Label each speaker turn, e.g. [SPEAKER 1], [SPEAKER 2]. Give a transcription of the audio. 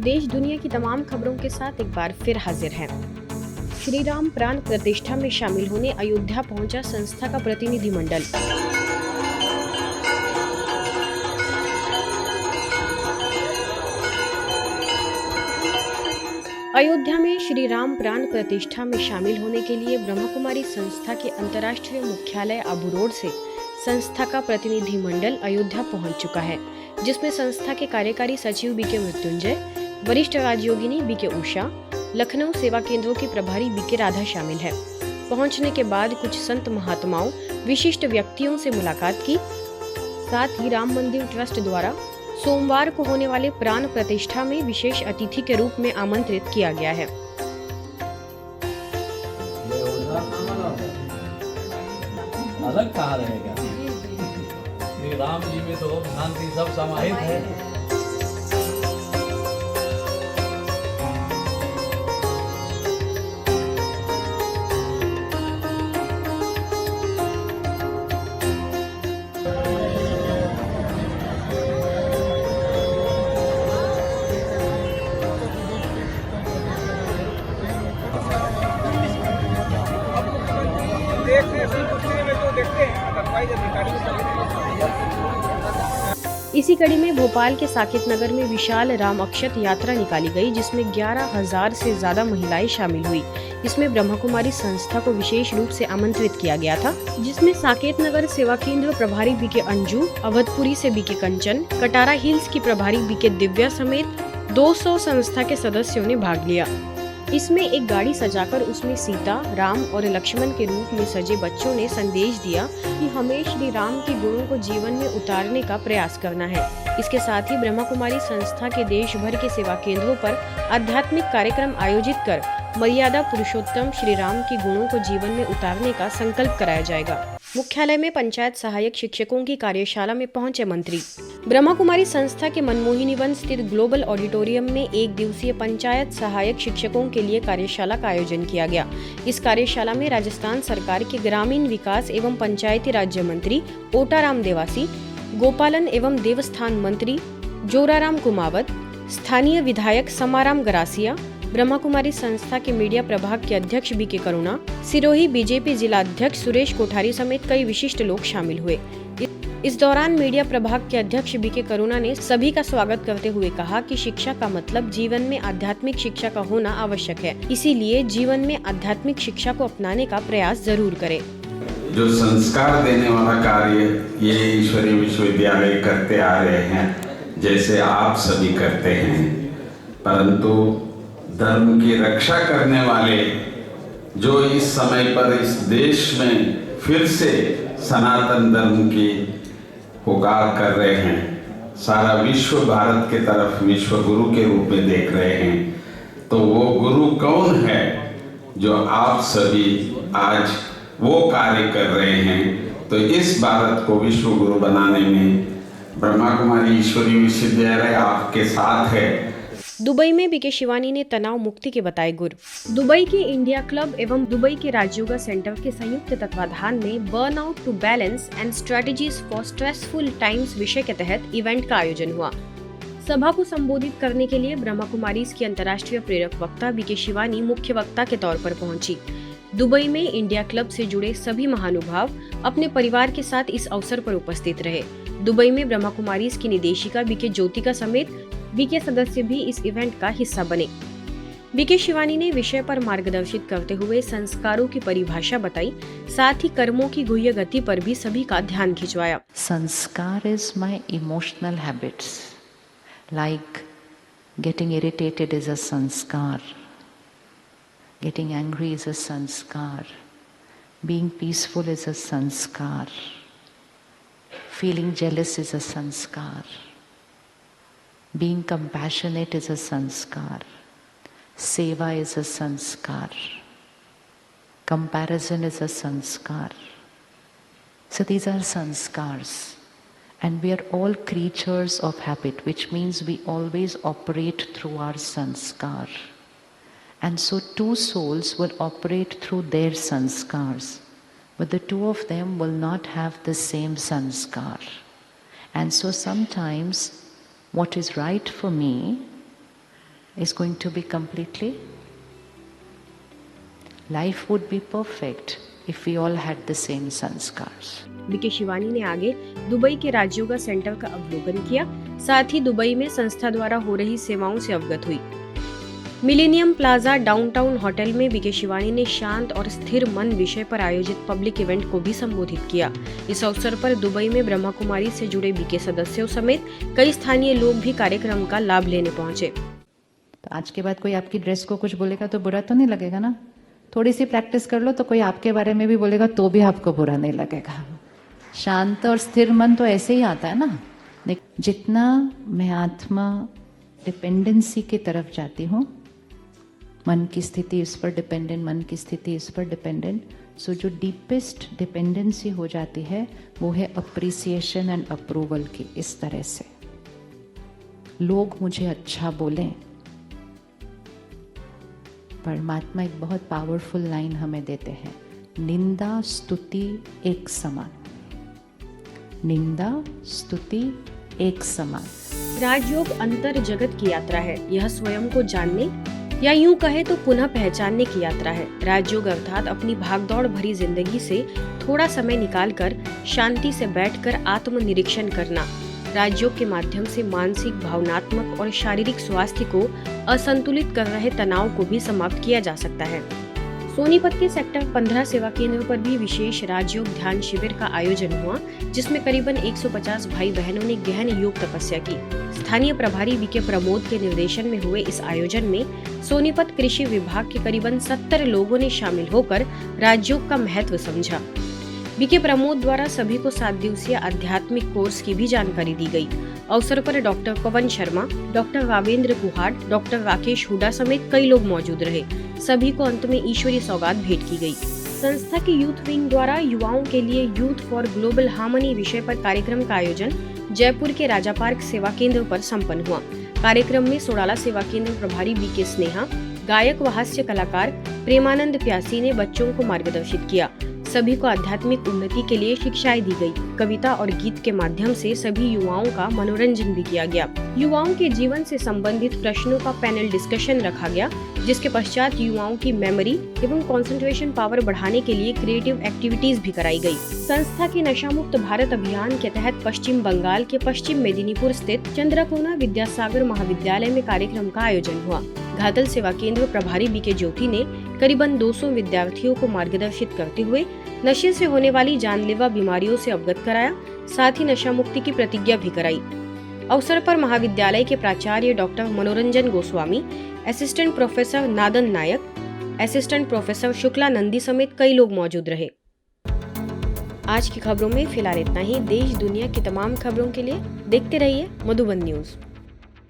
[SPEAKER 1] देश दुनिया की तमाम खबरों के साथ एक बार फिर हाजिर है। श्री राम प्राण प्रतिष्ठा में शामिल होने अयोध्या पहुंचा संस्था का प्रतिनिधिमंडल। अयोध्या में श्री राम प्राण प्रतिष्ठा में शामिल होने के लिए ब्रह्मकुमारी संस्था के अंतर्राष्ट्रीय मुख्यालय आबू रोड से संस्था का प्रतिनिधिमंडल अयोध्या पहुंच चुका है, जिसमें संस्था के कार्यकारी सचिव बीके मृत्युंजय, वरिष्ठ राजयोगिनी बीके उषा, लखनऊ सेवा केंद्रों की प्रभारी बीके राधा शामिल है। पहुंचने के बाद कुछ संत महात्माओं, विशिष्ट व्यक्तियों से मुलाकात की। साथ ही राम मंदिर ट्रस्ट द्वारा सोमवार को होने वाले प्राण प्रतिष्ठा में विशेष अतिथि के रूप में आमंत्रित किया गया है।
[SPEAKER 2] अलग कहाँ रहेगा? श्री राम जी में तो शांति सब समाहित है।
[SPEAKER 1] इसी कड़ी में भोपाल के साकेत नगर में विशाल राम अक्षत यात्रा निकाली गई, जिसमें 11,000 से ज्यादा महिलाएं शामिल हुई। इसमें ब्रह्मकुमारी संस्था को विशेष रूप से आमंत्रित किया गया था, जिसमें साकेत नगर सेवा केंद्र प्रभारी बीके अंजू, अवधपुरी से बीके कंचन, कटारा हिल्स की प्रभारी बीके दिव्या समेत 200 संस्था के सदस्यों ने भाग लिया। इसमें एक गाड़ी सजाकर उसमें सीता, राम और लक्ष्मण के रूप में सजे बच्चों ने संदेश दिया कि हमें श्री राम के गुणों को जीवन में उतारने का प्रयास करना है। इसके साथ ही ब्रह्मकुमारी संस्था के देश भर के सेवा केंद्रों पर आध्यात्मिक कार्यक्रम आयोजित कर मर्यादा पुरुषोत्तम श्री राम के गुणों को जीवन में उतारने का संकल्प कराया जाएगा। मुख्यालय में पंचायत सहायक शिक्षकों की कार्यशाला में पहुंचे मंत्री। ब्रह्मकुमारी संस्था के मनमोहिनी वन स्थित ग्लोबल ऑडिटोरियम में एक दिवसीय पंचायत सहायक शिक्षकों के लिए कार्यशाला का आयोजन किया गया। इस कार्यशाला में राजस्थान सरकार के ग्रामीण विकास एवं पंचायती राज्य मंत्री ओटाराम देवासी, गोपालन एवं देवस्थान मंत्री जोराराम कुमावत, स्थानीय विधायक समाराम गरासिया, ब्रह्मकुमारी संस्था के मीडिया प्रभाग के अध्यक्ष बीके करुणा, सिरोही बीजेपी जिला अध्यक्ष सुरेश कोठारी समेत कई विशिष्ट लोग शामिल हुए। इस दौरान मीडिया प्रभाग के अध्यक्ष बीके करुणा ने सभी का स्वागत करते हुए कहा कि शिक्षा का मतलब जीवन में आध्यात्मिक शिक्षा का होना आवश्यक है, इसीलिए जीवन में आध्यात्मिक शिक्षा को अपनाने का प्रयास जरूर करें।
[SPEAKER 3] जो संस्कार देने वाला कार्य ये ईश्वरीय विश्वविद्यालय करते आ रहे हैं, जैसे आप सभी करते हैं, परंतु धर्म की रक्षा करने वाले जो इस समय पर इस देश में फिर से सनातन धर्म की पुकार कर रहे हैं, सारा विश्व भारत के तरफ विश्व गुरु के रूप में देख रहे हैं, तो वो गुरु कौन है जो आप सभी आज वो कार्य कर रहे हैं। तो इस भारत को विश्व गुरु बनाने में ब्रह्मकुमारी ईश्वरीय विश्वविद्यालय आपके साथ है।
[SPEAKER 1] दुबई में बीके शिवानी ने तनाव मुक्ति के बताए गुर। दुबई के इंडिया क्लब एवं दुबई के राजयोगा सेंटर के संयुक्त तत्वाधान में burn out to balance and strategies for stressful times विषय के तहत इवेंट का आयोजन हुआ। सभा को संबोधित करने के लिए ब्रह्मकुमारीज की अंतर्राष्ट्रीय प्रेरक वक्ता बीके शिवानी मुख्य वक्ता के तौर पर पहुंची। दुबई में इंडिया क्लब से जुड़े सभी महानुभाव अपने परिवार के साथ इस अवसर पर उपस्थित रहे। दुबई में ब्रह्मकुमारीज की निदेशिका बीके ज्योतिका समेत बीके सदस्य भी इस इवेंट का हिस्सा बने। बीके शिवानी ने विषय पर मार्गदर्शित करते हुए संस्कारों की परिभाषा बताई, साथ ही कर्मों की गुह्य गति पर भी सभी का ध्यान खिंचवाया।
[SPEAKER 4] संस्कार is my emotional habits, like getting irritated is a संस्कार, गेटिंग एंग्री इज अ संस्कार, बीइंग पीसफुल इज अ संस्कार, फीलिंग जेलस इज अ संस्कार, being compassionate is a sanskar, seva is a sanskar, comparison is a sanskar. So these are sanskars, and we are all creatures of habit, which means we always operate through our sanskar. And so two souls will operate through their sanskars, but the two of them will not have the same sanskar. And so sometimes what is right for me is going to be completely, life would be perfect if we all had the same sanskars.
[SPEAKER 1] BK Shivani ने आगे Dubai के Rajyoga centre का अवलोकन किया, साथ ही Dubai में संस्था द्वारा हो रही सेवाओं से अवगत हुई। मिलेनियम प्लाजा डाउनटाउन होटल में बीके शिवानी ने शांत और स्थिर मन विषय पर आयोजित पब्लिक इवेंट को भी संबोधित किया। इस अवसर पर दुबई में ब्रह्मा कुमारी से जुड़े बीके सदस्यों समेत कई स्थानीय लोग भी कार्यक्रम का लाभ लेने पहुंचे।
[SPEAKER 4] तो आज के बाद कोई आपकी ड्रेस को कुछ बोलेगा तो बुरा तो नहीं लगेगा ना? थोड़ी सी प्रैक्टिस कर लो तो कोई आपके बारे में भी बोलेगा तो भी आपको बुरा नहीं लगेगा। शांत और स्थिर मन तो ऐसे ही आता है ना। जितना मैं आत्मा डिपेंडेंसी की तरफ जाती हूँ, मन की स्थिति इस पर डिपेंडेंट, मन की स्थिति इस पर डिपेंडेंट, सो जो डीपेस्ट डिपेंडेंसी हो जाती है वो है अप्रिसिएशन एंड अप्रूवल की। इस तरह से लोग मुझे अच्छा बोलें। परमात्मा एक बहुत पावरफुल लाइन हमें देते हैं, निंदा स्तुति एक समान। निंदा स्तुति एक समान।
[SPEAKER 1] राजयोग अंतर जगत की यात्रा है। यह स्वयं को जानने या यूं कहे तो पुनः पहचानने की यात्रा है। राजयोग अर्थात अपनी भागदौड़ भरी जिंदगी से थोड़ा समय निकालकर शांति से बैठकर आत्मनिरीक्षण करना। राजयोग के माध्यम से मानसिक, भावनात्मक और शारीरिक स्वास्थ्य को असंतुलित कर रहे तनाव को भी समाप्त किया जा सकता है। सोनीपत के सेक्टर 15 सेवा केंद्र पर भी विशेष राजयोग ध्यान शिविर का आयोजन हुआ, जिसमें करीबन 150 भाई बहनों ने गहन योग तपस्या की। स्थानीय प्रभारी बीके प्रमोद के निर्देशन में हुए इस आयोजन में सोनीपत कृषि विभाग के करीबन 70 लोगों ने शामिल होकर राजयोग का महत्व समझा। बीके प्रमोद द्वारा सभी को 7 दिवसीय आध्यात्मिक कोर्स की भी जानकारी दी गई। अवसर पर doctor Pawan Sharma, doctor Ravendra गुहाट, doctor Rakesh Hooda समेत कई लोग मौजूद रहे। सभी को अंत में ईश्वरीय सौगात भेंट की गई। संस्था की यूथ विंग द्वारा युवाओं के लिए यूथ फॉर ग्लोबल हार्मनी विषय पर कार्यक्रम का आयोजन जयपुर के राजा पार्क सेवा केंद्र पर संपन्न हुआ। कार्यक्रम में सोडाला सेवा केंद्र प्रभारी बीके स्नेहा, गायक व हास्य कलाकार प्रेमानंद प्यासी ने बच्चों को मार्गदर्शित किया। सभी को आध्यात्मिक उन्नति के लिए शिक्षाएं दी गई। कविता और गीत के माध्यम से सभी युवाओं का मनोरंजन भी किया गया। युवाओं के जीवन से संबंधित प्रश्नों का पैनल डिस्कशन रखा गया, जिसके पश्चात युवाओं की मेमोरी एवं कंसंट्रेशन पावर बढ़ाने के लिए क्रिएटिव एक्टिविटीज भी कराई गई। संस्था के नशा मुक्त भारत अभियान के तहत पश्चिम बंगाल के पश्चिम मेदिनीपुर स्थित चंद्रकोना विद्यासागर महाविद्यालय में कार्यक्रम का आयोजन हुआ। घातल सेवा केंद्र प्रभारी बीके ज्योति ने करीबन 200 विद्यार्थियों को मार्गदर्शित करते हुए नशे से होने वाली जानलेवा बीमारियों से अवगत कराया, साथ ही नशा मुक्ति की प्रतिज्ञा भी कराई। अवसर पर महाविद्यालय के प्राचार्य डॉक्टर मनोरंजन गोस्वामी, असिस्टेंट प्रोफेसर नादन नायक, असिस्टेंट प्रोफेसर शुक्ला नंदी समेत कई लोग मौजूद रहे। आज की खबरों में फिलहाल इतना ही। देश दुनिया की तमाम खबरों के लिए देखते रहिए मधुबन न्यूज।